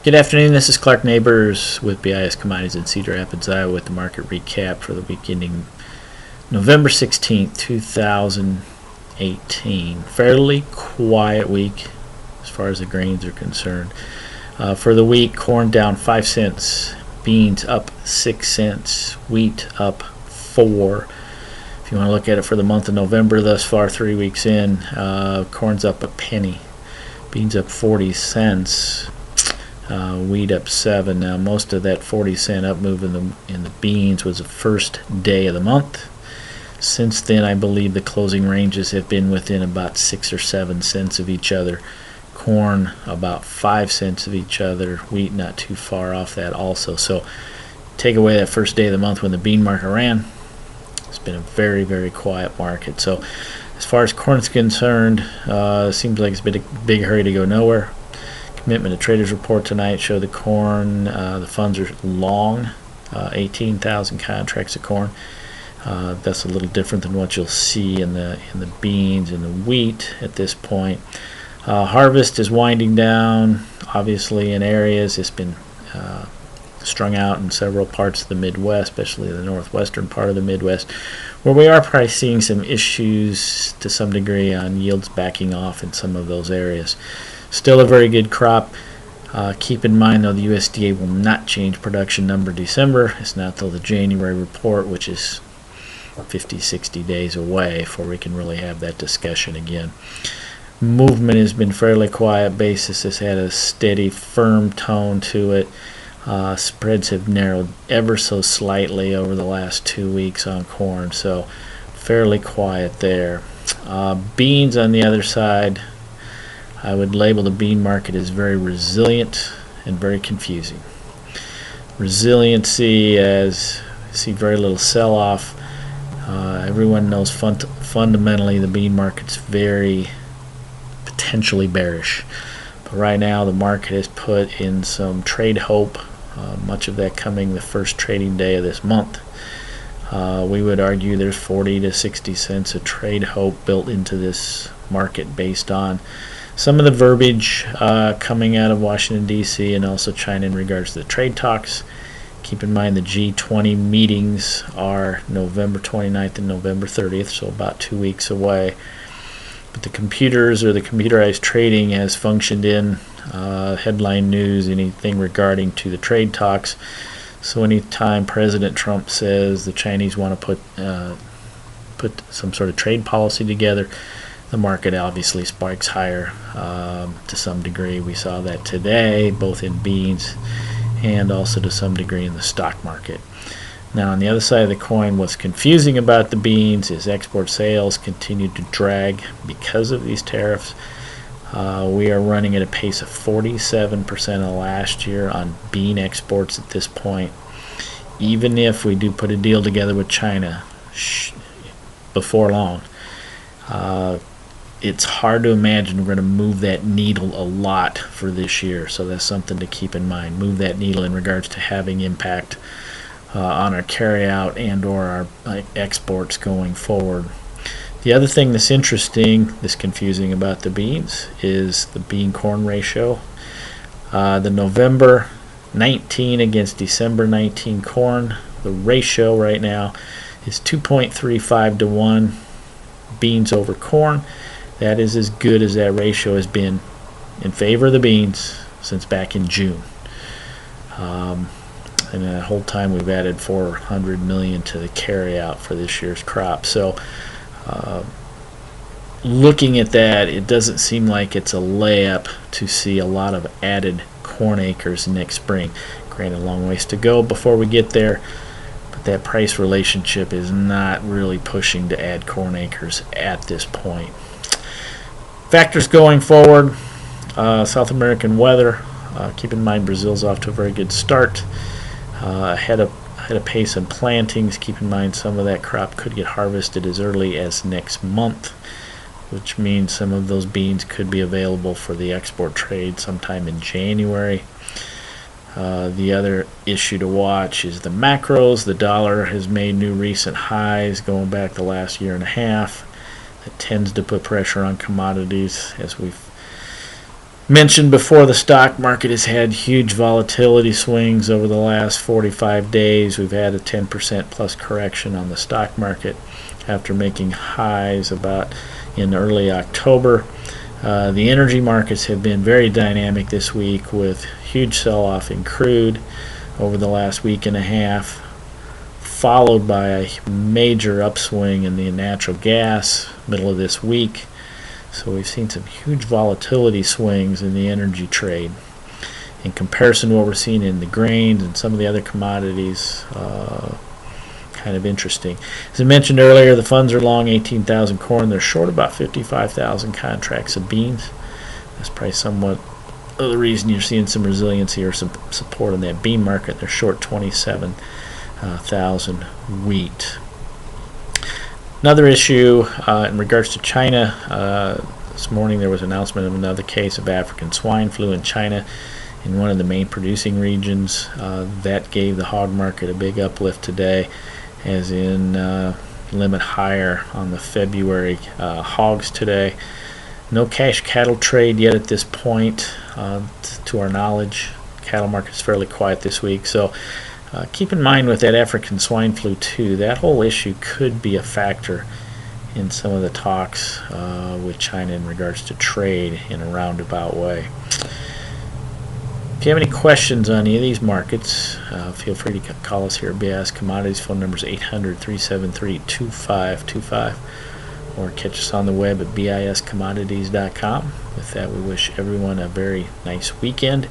Good afternoon, this is Clark Neighbors with BIS Commodities in Cedar Rapids, Iowa with the market recap for the week ending November 16th, 2018. Fairly quiet week as far as the grains are concerned. For the week, corn down 5 cents, beans up 6 cents, wheat up 4. If you want to look at it for the month of November thus far, 3 weeks in, corn's up a penny, beans up 40 cents. Wheat up 7. Now most of that 40-cent up move in the beans was the first day of the month. Since then, I believe the closing ranges have been within about 6 or 7 cents of each other. Corn about 5 cents of each other. Wheat not too far off that also. So take away that first day of the month when the bean market ran, it's been a very, very quiet market. So as far as corn is concerned, seems like it's been a big hurry to go nowhere. Commitment to traders report tonight show the corn, the funds are long, 18,000 contracts of corn. That's a little different than what you'll see in the beans and the wheat at this point. Harvest is winding down. Obviously, in areas it's been strung out in several parts of the Midwest, especially the northwestern part of the Midwest, where we are probably seeing some issues to some degree on yields backing off in some of those areas. Still a very good crop. Keep in mind, though, the USDA will not change production number December. It's not till the January report, which is 50, 60 days away before we can really have that discussion again. Movement has been fairly quiet. Basis has had a steady, firm tone to it. Spreads have narrowed ever so slightly over the last 2 weeks on corn, so fairly quiet there. Beans on the other side, I would label the bean market as very resilient and very confusing. Resiliency, as you see very little sell-off. Everyone knows fundamentally the bean market's very potentially bearish. But right now the market has put in some trade hope, much of that coming the first trading day of this month. We would argue there's 40 to 60 cents of trade hope built into this market based on some of the verbiage coming out of Washington, D.C. and also China in regards to the trade talks. Keep in mind the G20 meetings are November 29th and November 30th, so about 2 weeks away. But the computers or the computerized trading has functioned in headline news, anything regarding to the trade talks. So anytime President Trump says the Chinese want to put some sort of trade policy together, the market obviously spikes higher to some degree. We saw that today, both in beans and also to some degree in the stock market. Now, on the other side of the coin, what's confusing about the beans is export sales continue to drag because of these tariffs. We are running at a pace of 47% of last year on bean exports at this point. Even if we do put a deal together with China before long, it's hard to imagine we're going to move that needle a lot for this year. So that's something to keep in mind. Move that needle in regards to having impact on our carryout and or our exports going forward. The other thing that's interesting, that's confusing about the beans, is the bean-corn ratio. The November 19 against December 19 corn, the ratio right now is 2.35 to 1 beans over corn. That is as good as that ratio has been in favor of the beans since back in June. And that whole time we've added $400 million to the carryout for this year's crop. So looking at that, it doesn't seem like it's a layup to see a lot of added corn acres next spring. Granted, a long ways to go before we get there, but that price relationship is not really pushing to add corn acres at this point. Factors going forward, South American weather. Keep in mind Brazil's off to a very good start. Had a pace in plantings. Keep in mind some of that crop could get harvested as early as next month, which means some of those beans could be available for the export trade sometime in January. The other issue to watch is the macros. The dollar has made new recent highs going back the last year and a half. It tends to put pressure on commodities, as we've Mentioned before, the stock market has had huge volatility swings over the last 45 days. We've had a 10% plus correction on the stock market after making highs about in early October. The energy markets have been very dynamic this week with huge sell-off in crude over the last week and a half, followed by a major upswing in the natural gas middle of this week. So we've seen some huge volatility swings in the energy trade. In comparison to what we're seeing in the grains and some of the other commodities, kind of interesting. As I mentioned earlier, the funds are long 18,000 corn. They're short about 55,000 contracts of beans. That's probably somewhat of the reason you're seeing some resiliency or some support in that bean market. They're short 27,000 wheat. Another issue in regards to China, this morning there was an announcement of another case of African swine flu in China in one of the main producing regions. That gave the hog market a big uplift today, as in limit higher on the February hogs today. No cash cattle trade yet at this point, to our knowledge. Cattle market is fairly quiet this week, so keep in mind with that African swine flu too, that whole issue could be a factor in some of the talks with China in regards to trade in a roundabout way. If you have any questions on any of these markets, feel free to call us here at BIS Commodities. Phone number is 800-373-2525, or catch us on the web at biscommodities.com. With that, we wish everyone a very nice weekend.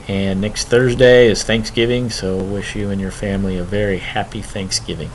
And next Thursday is Thanksgiving, so wish you and your family a very happy Thanksgiving.